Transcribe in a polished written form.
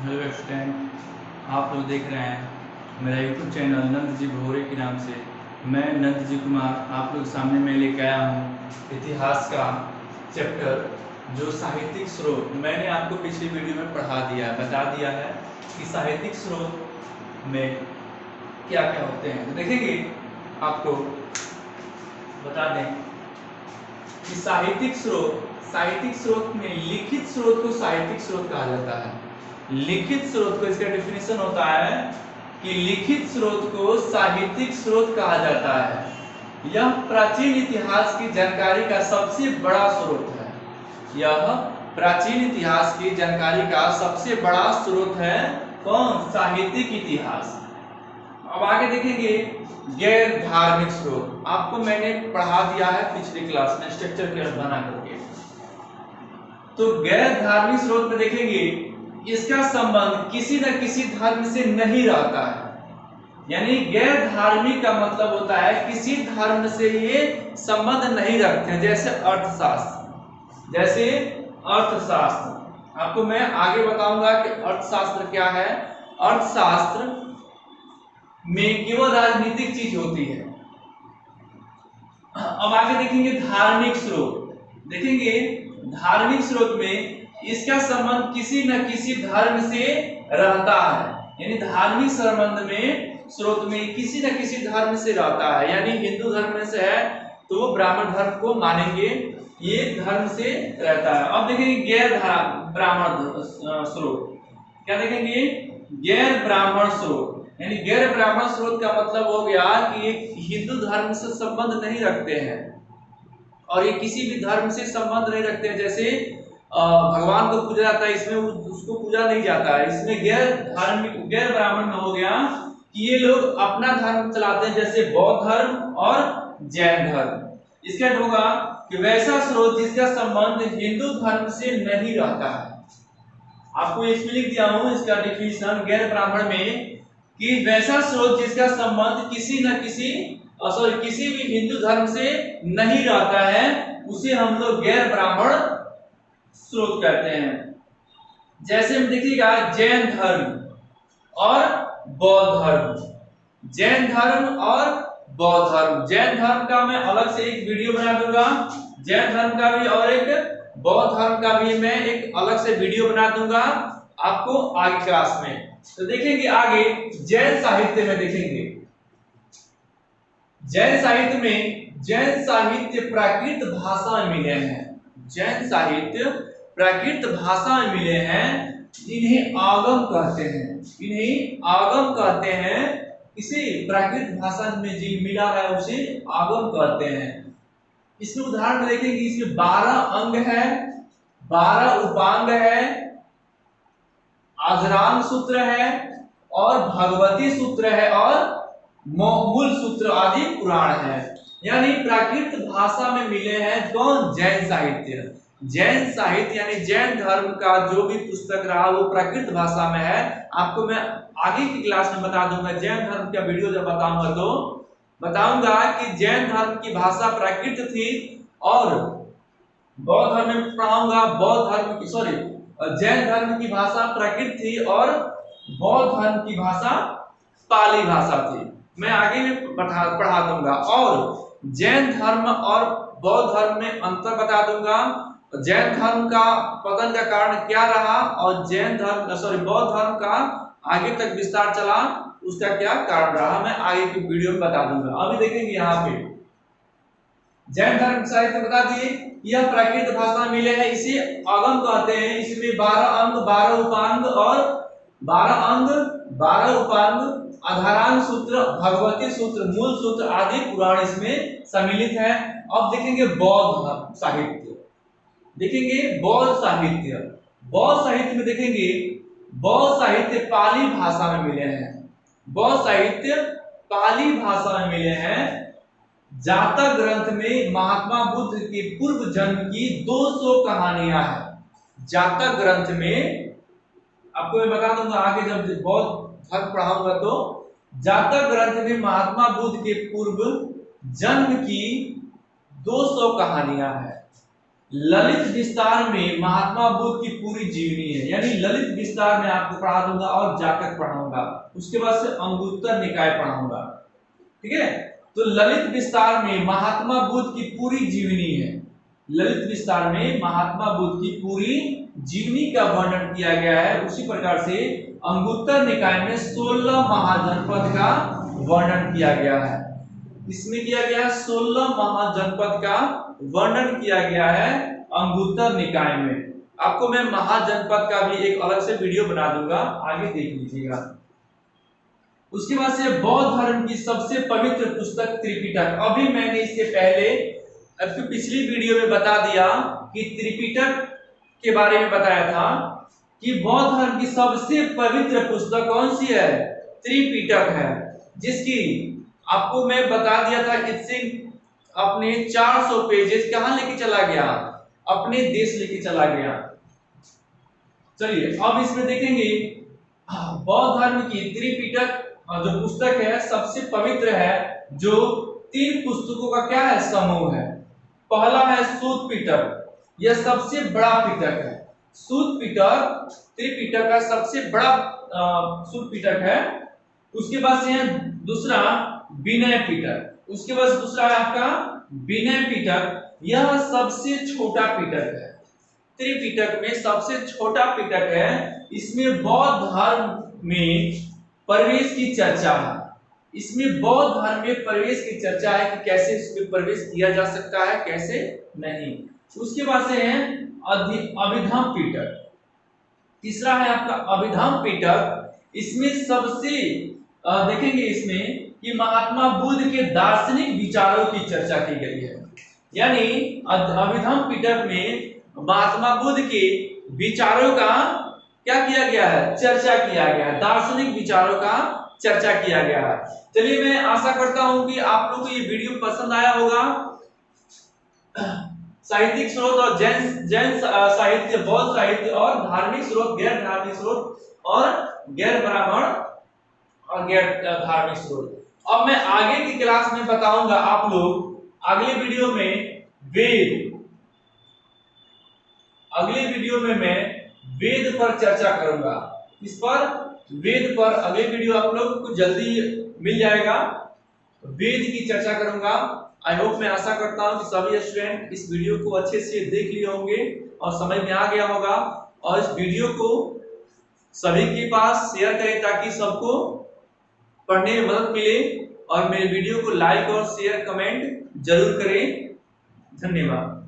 Hello student, आप लोग देख रहे हैं मेरा यूट्यूब चैनल नंद जी भोरे के नाम से। मैं नंद जी कुमार आप लोग सामने में लेकर आया हूँ इतिहास का चैप्टर जो साहित्यिक स्रोत। मैंने आपको पिछली वीडियो में बता दिया है कि साहित्यिक स्रोत में क्या क्या होते हैं। तो देखेंगे आपको बता दें कि साहित्यिक स्रोत में लिखित स्रोत को साहित्यिक स्रोत कहा जाता है। लिखित स्रोत को, इसका डेफिनेशन होता है कि लिखित स्रोत को साहित्यिक स्रोत कहा जाता है। यह प्राचीन इतिहास की जानकारी का सबसे बड़ा स्रोत है। यह प्राचीन इतिहास की जानकारी का सबसे बड़ा स्रोत है। कौन? साहित्यिक इतिहास। अब आगे देखेंगे गैर धार्मिक स्रोत। आपको मैंने पढ़ा दिया है पिछली क्लास में स्ट्रक्चर के बना करके। तो गैर धार्मिक स्रोत में देखेंगे इसका संबंध किसी न किसी धर्म से नहीं रहता है। यानी गैर धार्मिक का मतलब होता है किसी धर्म से ये संबंध नहीं रखते हैं। जैसे अर्थशास्त्र आपको मैं आगे बताऊंगा कि अर्थशास्त्र क्या है। अर्थशास्त्र में केवल राजनीतिक चीज होती है। अब आगे देखेंगे धार्मिक स्रोत। देखेंगे धार्मिक स्रोत में इसका संबंध किसी न किसी धर्म से रहता है। यानी धार्मिक संबंध में स्रोत में किसी न किसी धर्म से रहता है। यानी हिंदू धर्म में से है तो वो ब्राह्मण धर्म को मानेंगे, ये धर्म से रहता है। अब देखेंगे गैर ब्राह्मण स्रोत। क्या देखेंगे? गैर ब्राह्मण स्रोत। यानी गैर ब्राह्मण स्रोत का मतलब हो गया कि ये हिंदू धर्म से संबंध नहीं रखते हैं और ये किसी भी धर्म से संबंध नहीं रखते हैं। जैसे भगवान को पूजा जाता है, इसमें उसको पूजा नहीं जाता है। इसमें गैर ब्राह्मण में हो गया कि ये लोग अपना धर्म चलाते हैं, जैसे बौद्ध धर्म और जैन धर्म। इसका होगा कि वैसा स्रोत जिसका संबंध हिंदू धर्म से नहीं रहता है। आपको इसमें लिख दिया हूं इसका डिफिनेशन गैर ब्राह्मण में कि वैसा स्रोत जिसका संबंध किसी भी हिंदू धर्म से नहीं रहता है उसे हम लोग गैर ब्राह्मण स्रोत कहते हैं। जैसे हम देखिएगा जैन धर्म और बौद्ध धर्म। जैन धर्म और बौद्ध धर्म। जैन धर्म का मैं अलग से एक वीडियो बना दूंगा, जैन धर्म का भी, और एक बौद्ध धर्म का भी मैं एक अलग से वीडियो बना दूंगा आपको आगे क्लास में। तो देखेंगे आगे जैन साहित्य में देखेंगे। जैन साहित्य प्राकृत भाषा में मिले हैं। जैन साहित्य प्राकृत भाषा में मिले हैं। इन्हें आगम कहते हैं। इसे प्राकृत भाषा में जो मिला है उसे आगम कहते हैं। इसमें उदाहरण देखेंगे, इसमें 12 अंग है, 12 उपांग है, अजरांग सूत्र है और भगवती सूत्र है और मूल सूत्र आदि पुराण है। यानी प्राकृत भाषा में मिले हैं कौन? जैन साहित्य। जैन साहित्य यानी जैन धर्म का जो भी पुस्तक रहा वो प्राकृत भाषा में है। आपको मैं आगे की क्लास में बता दूंगा, जैन धर्म का वीडियो जब बताऊंगा तो बताऊंगा कि जैन धर्म की भाषा प्राकृत थी और बौद्ध धर्म में पढ़ाऊंगा जैन धर्म की भाषा प्राकृत थी और बौद्ध धर्म की भाषा पाली भाषा थी। मैं आगे में पढ़ा दूंगा और जैन धर्म और बौद्ध धर्म में अंतर बता दूंगा। जैन धर्म का पतन का कारण क्या रहा और बौद्ध धर्म का आगे तक विस्तार चला उसका क्या कारण रहा, मैं आगे की वीडियो में बता दूंगा। अभी देखेंगे यहाँ पे जैन धर्म साहित्य बता दिए, यह प्राकृत भाषा में मिले हैं, इसे आगम कहते हैं। इसमें 12 अंग, 12 उपांग और 12 उपांग, आधारांग सूत्र, भगवती सूत्र, मूल सूत्र आदि पुराण इसमें सम्मिलित है। अब देखेंगे बौद्ध साहित्य। बौद्ध साहित्य में देखेंगे बौद्ध साहित्य पाली भाषा में मिले हैं। बौद्ध साहित्य पाली भाषा में मिले हैं। जातक ग्रंथ में महात्मा बुद्ध के पूर्व जन्म की 200 कहानियां हैं। जातक ग्रंथ में आपको मैं बता दूंगा आगे जब बौद्ध धर्म पढ़ाऊंगा तो जातक ग्रंथ में महात्मा बुद्ध के पूर्व जन्म की 200 कहानियां हैं। ललित विस्तार में महात्मा बुद्ध की पूरी जीवनी है, यानी ललित विस्तार में आपको पढ़ा दूंगा और जातक पढ़ाऊंगा, उसके बाद से अंगुत्तर निकाय पढ़ाऊंगा। ठीक है, तो ललित विस्तार में महात्मा बुद्ध की पूरी जीवनी है। ललित विस्तार में महात्मा बुद्ध की पूरी जीवनी का वर्णन किया गया है। उसी प्रकार से अंगुत्तर निकाय में 16 महाजनपद का वर्णन किया गया है। इसमें किया गया 16 महाजनपद का वर्णन किया गया है अंगुत्तर निकाय में। आपको मैं महाजनपद का भी एक अलग से वीडियो बना दूंगा, आगे देख लीजिएगा। उसके बाद से बौद्ध धर्म की सबसे पवित्र पुस्तक त्रिपिटक। अभी मैंने इससे पहले आपको पिछली वीडियो में बता दिया कि त्रिपिटक के बारे में बताया था कि बौद्ध धर्म की सबसे पवित्र पुस्तक कौन सी है? त्रिपिटक है, जिसकी आपको मैं बता दिया था कि सिंह अपने 400 पेजेस कहां लेके चला गया? अपने देश लेके चला गया। चलिए अब इसमें देखेंगे बौद्ध धर्म की त्रिपिटक जो पुस्तक है सबसे पवित्र है, जो 3 पुस्तकों का क्या है? समूह है। पहला है सूत पिटक, यह सबसे बड़ा पिटक है। सूत पिटक त्रिपिटक का सबसे बड़ा सूत पिटक है। उसके बाद से है दूसरा विनय पिटक, उसके बाद दूसरा है आपका विनय पिटक, यह सबसे छोटा पिटक है। त्रिपिटक में सबसे छोटा पिटक है। इसमें बौद्ध धर्म में प्रवेश की चर्चा है। इसमें बौद्ध धर्म में प्रवेश की चर्चा है कि कैसे इसमें प्रवेश किया जा सकता है, कैसे नहीं। उसके बाद से है अभिधम पिटक। तीसरा है आपका अभिधम पिटक। इसमें सबसे देखेंगे इसमें कि महात्मा बुद्ध के दार्शनिक विचारों की चर्चा की गई है। यानी अभिधम पिटक में महात्मा बुद्ध के विचारों का क्या किया गया है? चर्चा किया गया है। दार्शनिक विचारों का चर्चा किया गया है। चलिए मैं आशा करता हूं कि आप लोगों को ये वीडियो पसंद आया होगा। साहित्यिक स्रोत और जैन साहित्य, बौद्ध साहित्य और धार्मिक स्रोत, गैर धार्मिक स्रोत और गैर ब्राह्मण और गैर धार्मिक स्रोत। अब मैं आगे की क्लास में बताऊंगा आप लोग अगले वीडियो में मैं वेद पर चर्चा करूंगा। इस पर वेद पर अगले वीडियो आप लोग को जल्दी मिल जाएगा। वेद की चर्चा करूंगा। आई होप, मैं आशा करता हूं कि सभी स्टूडेंट इस वीडियो को अच्छे से देख लिए होंगे और समझ में आ गया होगा। और इस वीडियो को सभी के पास शेयर करें ताकि सबको पढ़ने में मदद मिले। और मेरे वीडियो को लाइक और शेयर कमेंट जरूर करें। धन्यवाद।